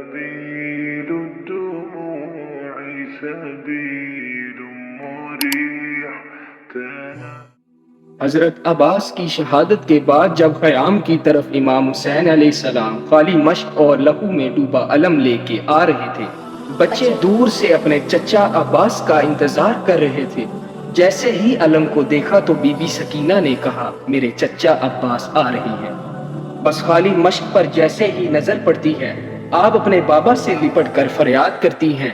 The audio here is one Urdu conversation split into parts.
سبيل الدموع سبيل مريح حضرت عباس کی شہادت کے بعد جب خیام کی طرف امام حسین علیہ السلام خالی مشق اور لہو میں ڈوبا علم لے کے آ رہے تھے، بچے دور سے اپنے چچا عباس کا انتظار کر رہے تھے۔ جیسے ہی علم کو دیکھا تو بی بی سکینہ نے کہا، میرے چچا عباس آ رہے ہیں۔ بس خالی مشق پر جیسے ہی نظر پڑتی ہے، آپ اپنے بابا سے لپٹ کر فریاد کرتی ہیں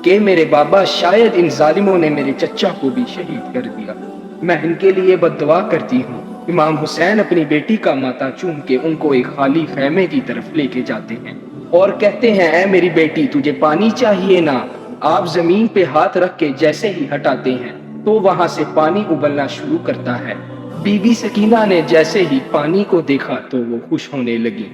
کہ میرے بابا، شاید ان ظالموں نے میرے چچا کو بھی شہید کر دیا، میں ان کے لیے بد دعا کرتی ہوں۔ امام حسین اپنی بیٹی کا ماتھا چوم کے ان کو ایک خالی خیمے کی طرف لے کے جاتے ہیں اور کہتے ہیں، اے میری بیٹی، تجھے پانی چاہیے نا؟ آپ زمین پہ ہاتھ رکھ کے جیسے ہی ہٹاتے ہیں تو وہاں سے پانی ابلنا شروع کرتا ہے۔ بی بی سکینہ نے جیسے ہی پانی کو دیکھا تو وہ خوش ہونے لگی۔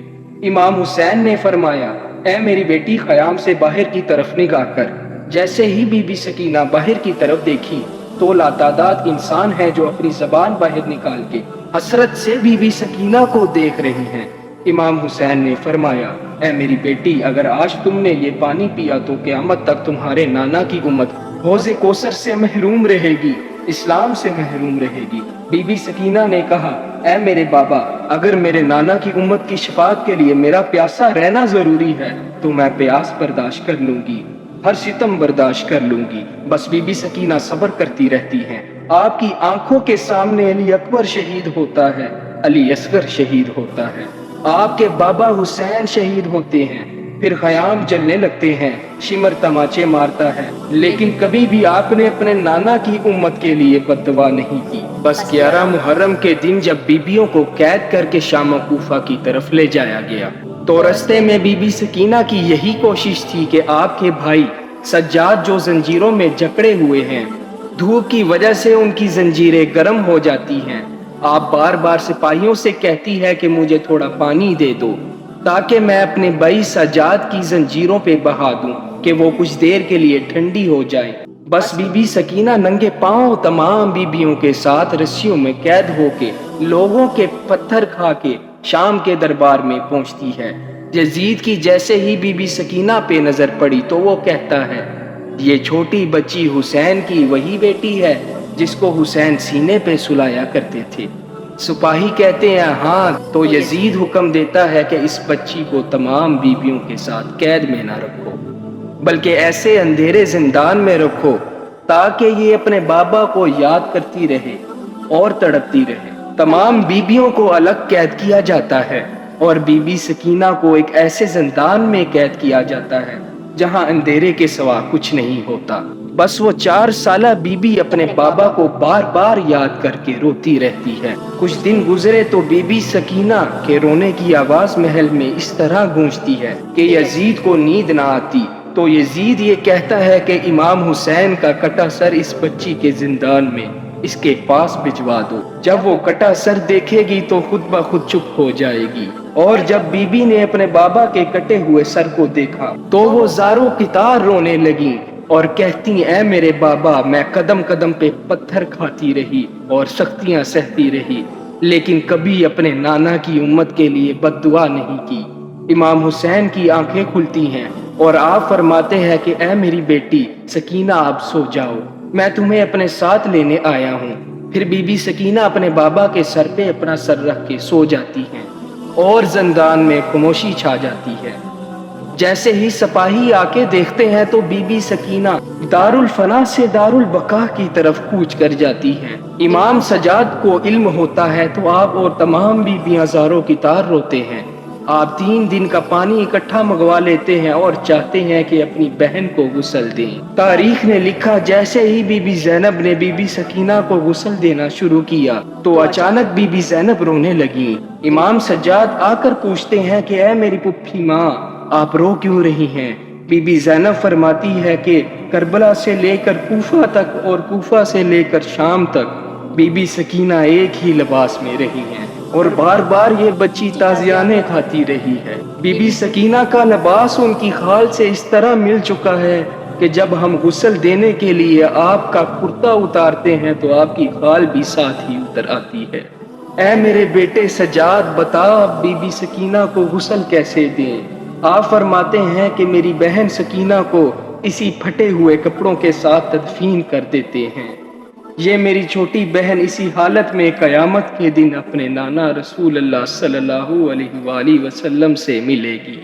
امام حسین نے فرمایا، اے میری بیٹی، خیام سے باہر کی طرف نگاہ کر۔ جیسے ہی بی بی سکینہ باہر کی طرف دیکھی تو لاتعداد انسان ہیں جو اپنی زبان باہر نکال کے حسرت سے بی بی سکینہ کو دیکھ رہے ہیں۔ امام حسین نے فرمایا، اے میری بیٹی، اگر آج تم نے یہ پانی پیا تو قیامت تک تمہارے نانا کی امت حوض کوثر سے محروم رہے گی، اسلام سے محروم رہے گی۔ بی بی سکینہ نے کہا، اے میرے بابا، اگر میرے نانا کی امت کی شفاعت کے لیے میرا پیاسا رہنا ضروری ہے تو میں پیاس برداشت کر لوں گی، ہر ستم برداشت کر لوں گی۔ بس بی بی سکینہ صبر کرتی رہتی ہیں۔ آپ کی آنکھوں کے سامنے علی اکبر شہید ہوتا ہے، علی اصغر شہید ہوتا ہے، آپ کے بابا حسین شہید ہوتے ہیں، پھر خیام جلنے لگتے ہیں، شمر تماچے مارتا ہے، لیکن کبھی بھی آپ نے اپنے نانا کی امت کے لیے بد دعا نہیں کی۔ بس 11 محرم کے دن جب بیبیوں کو قید کر کے شام و کوفہ کی طرف لے جایا گیا تو رستے میں بی بی سکینہ کی یہی کوشش تھی کہ آپ کے بھائی سجاد جو زنجیروں میں جکڑے ہوئے ہیں، دھوپ کی وجہ سے ان کی زنجیریں گرم ہو جاتی ہیں، آپ بار بار سپاہیوں سے کہتی ہے کہ مجھے تھوڑا پانی دے دو تاکہ میں اپنے بھائی سجاد کی زنجیروں پہ بہا دوں کہ وہ کچھ دیر کے لیے ٹھنڈی ہو جائے۔ بس بی بی سکینہ ننگے پاؤں تمام بیبیوں کے ساتھ رسیوں میں قید ہو کے لوگوں کے پتھر کھا کے شام کے دربار میں پہنچتی ہے۔ یزید کی جیسے ہی بی بی سکینہ پہ نظر پڑی تو وہ کہتا ہے، یہ چھوٹی بچی حسین کی وہی بیٹی ہے جس کو حسین سینے پہ سلایا کرتے تھے۔ سپاہی کہتے ہیں ہاں، تو یزید حکم دیتا ہے کہ اس بچی کو تمام بیبیوں کے ساتھ قید میں نہ رکھو، بلکہ ایسے اندھیرے زندان میں رکھو تاکہ یہ اپنے بابا کو یاد کرتی رہے اور تڑپتی رہے۔ تمام بیبیوں کو الگ قید کیا جاتا ہے اور بی بی سکینہ کو ایک ایسے زندان میں قید کیا جاتا ہے جہاں اندھیرے کے سوا کچھ نہیں ہوتا۔ بس وہ 4 سالہ بی بی اپنے بابا کو بار بار یاد کر کے روتی رہتی ہے۔ کچھ دن گزرے تو بی بی سکینہ کے رونے کی آواز محل میں اس طرح گونجتی ہے کہ یزید کو نیند نہ آتی، تو یزید یہ کہتا ہے کہ امام حسین کا کٹا سر اس بچی کے زندان میں اس کے پاس بھجوا دو، جب وہ کٹا سر دیکھے گی تو خود بخود چپ ہو جائے گی۔ اور جب بی بی نے اپنے بابا کے کٹے ہوئے سر کو دیکھا تو وہ زاروں کی طرح رونے لگی اور کہتی، اے میرے بابا، میں قدم قدم پہ پتھر کھاتی رہی اور سختیاں سہتی رہی، لیکن کبھی اپنے نانا کی امت کے لیے بد دعا نہیں کی۔ امام حسین کی آنکھیں کھلتی ہیں اور آپ فرماتے ہیں کہ اے میری بیٹی سکینہ، آپ سو جاؤ، میں تمہیں اپنے ساتھ لینے آیا ہوں۔ پھر بی بی سکینہ اپنے بابا کے سر پہ اپنا سر رکھ کے سو جاتی ہیں اور زندان میں خاموشی چھا جاتی ہے۔ جیسے ہی سپاہی آ کے دیکھتے ہیں تو بی بی سکینہ دارالفنا سے دارالبقا کی طرف کوچ کر جاتی ہیں۔ امام سجاد کو علم ہوتا ہے تو آپ اور تمام بیبیاں زاروں کی طرح روتے ہیں۔ آپ 3 دن کا پانی اکٹھا منگوا لیتے ہیں اور چاہتے ہیں کہ اپنی بہن کو غسل دیں۔ تاریخ نے لکھا، جیسے ہی بی بی زینب نے بی بی سکینہ کو غسل دینا شروع کیا تو اچانک بی بی زینب رونے لگی۔ امام سجاد آ کر پوچھتے ہیں کہ اے میری پھپھی ماں، آپ رو کیوں رہی ہیں؟ بی بی زینب فرماتی ہے کہ کربلا سے لے کر کوفہ تک اور کوفہ سے لے کر شام تک بی بی سکینہ ایک ہی لباس میں رہی ہیں اور بار بار یہ بچی تازیانے کھاتی رہی ہے۔ بی بی سکینہ کا لباس ان کی خال سے اس طرح مل چکا ہے کہ جب ہم غسل دینے کے لیے آپ کا کرتا اتارتے ہیں تو آپ کی خال بھی ساتھ ہی اتر آتی ہے۔ اے میرے بیٹے سجاد، بتا اب بی بی سکینہ کو غسل کیسے دیں؟ آپ فرماتے ہیں کہ میری بہن سکینہ کو اسی پھٹے ہوئے کپڑوں کے ساتھ تدفین کر دیتے ہیں۔ یہ میری چھوٹی بہن اسی حالت میں قیامت کے دن اپنے نانا رسول اللہ صلی اللہ علیہ وآلہ وسلم سے ملے گی۔